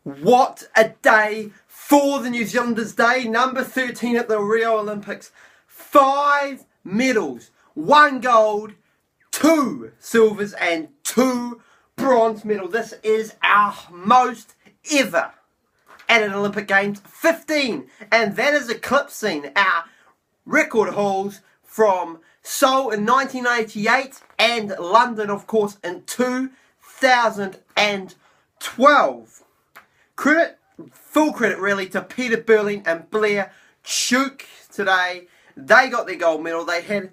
What a day for the New Zealanders' day. Number 13 at the Rio Olympics. 5 medals, 1 gold, 2 silvers and 2 bronze medals. This is our most ever at an Olympic Games. 15, and that is eclipsing our record hauls from Seoul in 1988 and London, of course, in 2012. Full credit really to Peter Burling and Blair Tuke today. They got their gold medal. They had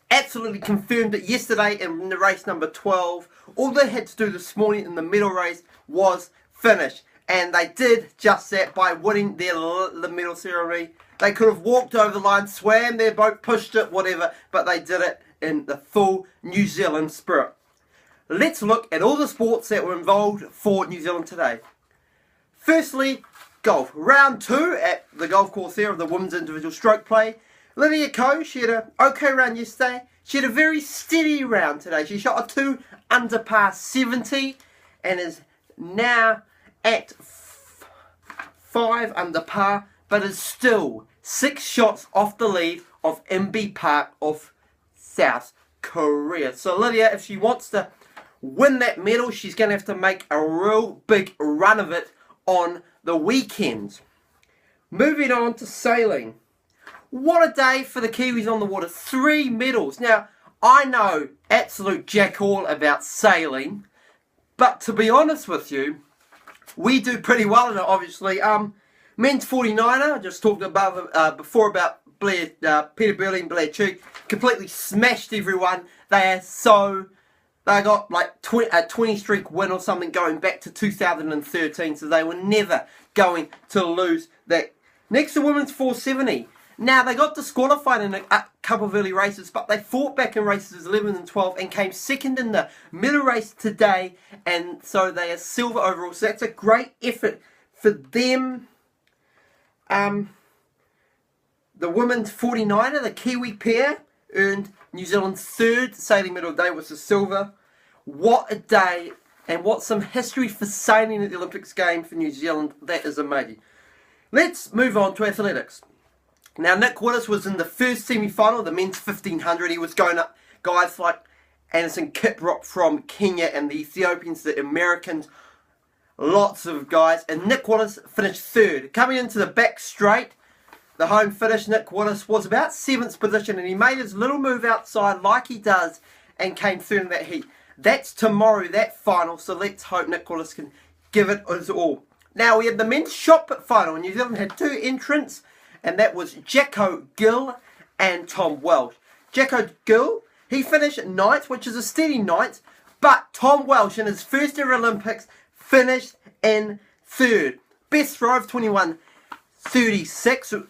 absolutely confirmed it yesterday in the race number 12. All they had to do this morning in the medal race was finish. And they did just that by winning the medal ceremony. They could have walked over the line, swam their boat, pushed it, whatever, but they did it in the full New Zealand spirit. Let's look at all the sports that were involved for New Zealand today. Firstly, golf. Round 2 at the golf course there of the women's individual stroke play. Lydia Ko, she had an okay round yesterday. She had a very steady round today. She shot a 2 under par 70 and is now at 5 under par, but is still 6 shots off the lead of MB Park of South Korea. So Lydia, if she wants to win that medal, she's going to have to make a real big run of it on the weekend. Moving on to sailing. What a day for the Kiwis on the water. 3 medals. Now, I know absolute jack all about sailing, but to be honest with you, we do pretty well in it, obviously. Men's 49er, I just talked about before about Peter Burling and Blair Tuke, completely smashed everyone. They got like a 20 streak win or something going back to 2013, so they were never going to lose that. Next to women's 470. Now, they got disqualified in a couple of early races, but they fought back in races 11 and 12 and came second in the middle race today, and so they are silver overall. So that's a great effort for them. The women's 49er, the Kiwi pair, earned New Zealand's 3rd sailing medal day, was the silver. What a day, and what some history for sailing at the Olympics game for New Zealand. That is amazing. Let's move on to athletics. Now, Nick Willis was in the first semi-final, the men's 1500. He was going up guys like Anderson Kiprop from Kenya and the Ethiopians, the Americans, lots of guys. And Nick Willis finished 3rd. Coming into the back straight, the home finish, Nick Willis was about 7th position, and he made his little move outside like he does and came 3rd in that heat. That's tomorrow, that final, so let's hope Nick Willis can give it his all. Now, we had the men's shot put final, and New Zealand had 2 entrants, and that was Jacko Gill and Tom Welsh. Jacko Gill, he finished 9th, which is a steady 9th, but Tom Welsh, in his first ever Olympics, finished in 3rd. Best throw of 21.36, so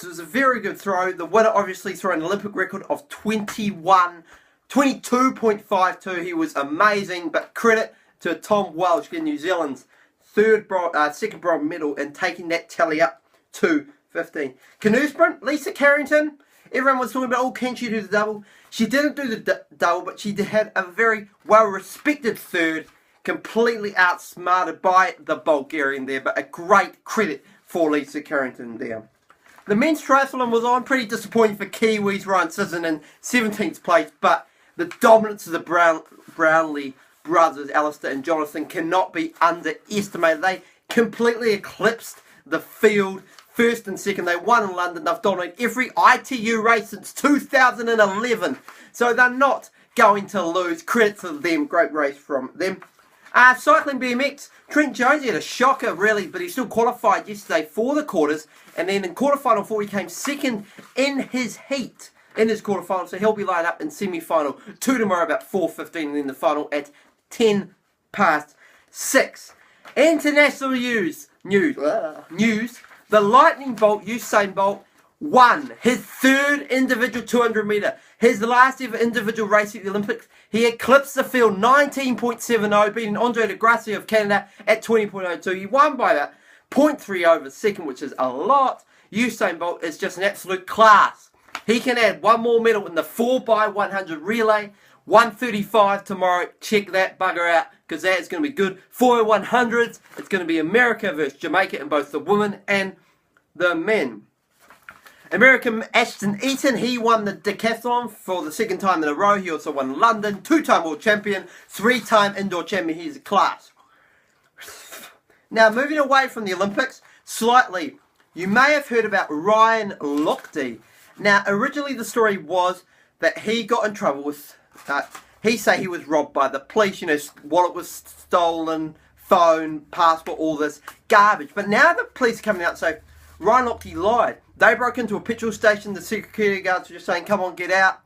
it was a very good throw. The winner obviously threw an Olympic record of 22.52. He was amazing, but credit to Tom Welsh getting New Zealand's second bronze medal and taking that tally up to 15. Canoe sprint, Lisa Carrington. Everyone was talking about, can she do the double? She didn't do the double, but she had a very well-respected 3rd, completely outsmarted by the Bulgarian there, but a great credit for Lisa Carrington there. The men's triathlon was on, pretty disappointing for Kiwis. Ryan Sisson in 17th place, but the dominance of the Brownlee brothers, Alistair and Jonathan, cannot be underestimated. They completely eclipsed the field. 1st and 2nd, they won in London. They've dominated every ITU race since 2011. So they're not going to lose. Credit to them. Great race from them. Cycling BMX, Trent Jones, he had a shocker really, but he still qualified yesterday for the quarters. And then in quarterfinal 4, he came 2nd in his heat, in his quarterfinal. So he'll be lined up in semi-final 2 tomorrow about 4:15, and then the final at 6:10. International news. The lightning bolt, Usain Bolt, won his 3rd individual 200 metre. His last ever individual race at the Olympics. He eclipsed the field 19.70, beating Andre de Gracia of Canada at 20.02. He won by about 0.3 over second, which is a lot. Usain Bolt is just an absolute class. He can add 1 more medal in the 4x100 relay. 1:35 tomorrow. Check that bugger out. because that is going to be good. 4x100s, it's going to be America versus Jamaica in both the women and the men. American Ashton Eaton, he won the decathlon for the second time in a row. He also won London, 2-time world champion, 3-time indoor champion. He's a class. Now, moving away from the Olympics, slightly, you may have heard about Ryan Lochte. Now, originally the story was that he got in trouble with, he say he was robbed by the police, you know, wallet was stolen, phone, passport, all this garbage. But now the police are coming out and say, Ryan Lochte lied. They broke into a petrol station, the security guards were just saying, come on, get out.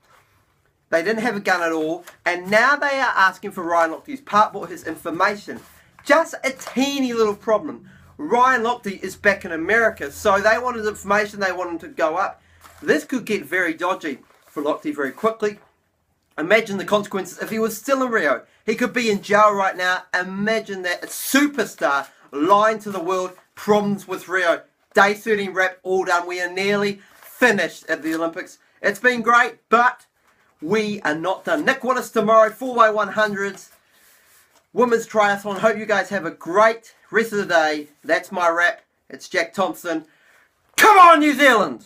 They didn't have a gun at all, and now they are asking for Ryan Lochte's passport, his information. Just a teeny little problem. Ryan Lochte is back in America, so they wanted information, they wanted to go up. This could get very dodgy for Lochte very quickly. Imagine the consequences if he was still in Rio. He could be in jail right now. Imagine that, a superstar lying to the world, problems with Rio. Day 13 wrap, all done. We are nearly finished at the Olympics. It's been great, but we are not done. Nick Willis tomorrow, 4x100s, women's triathlon. Hope you guys have a great rest of the day. That's my wrap. It's Jack Thompson. Come on, New Zealand!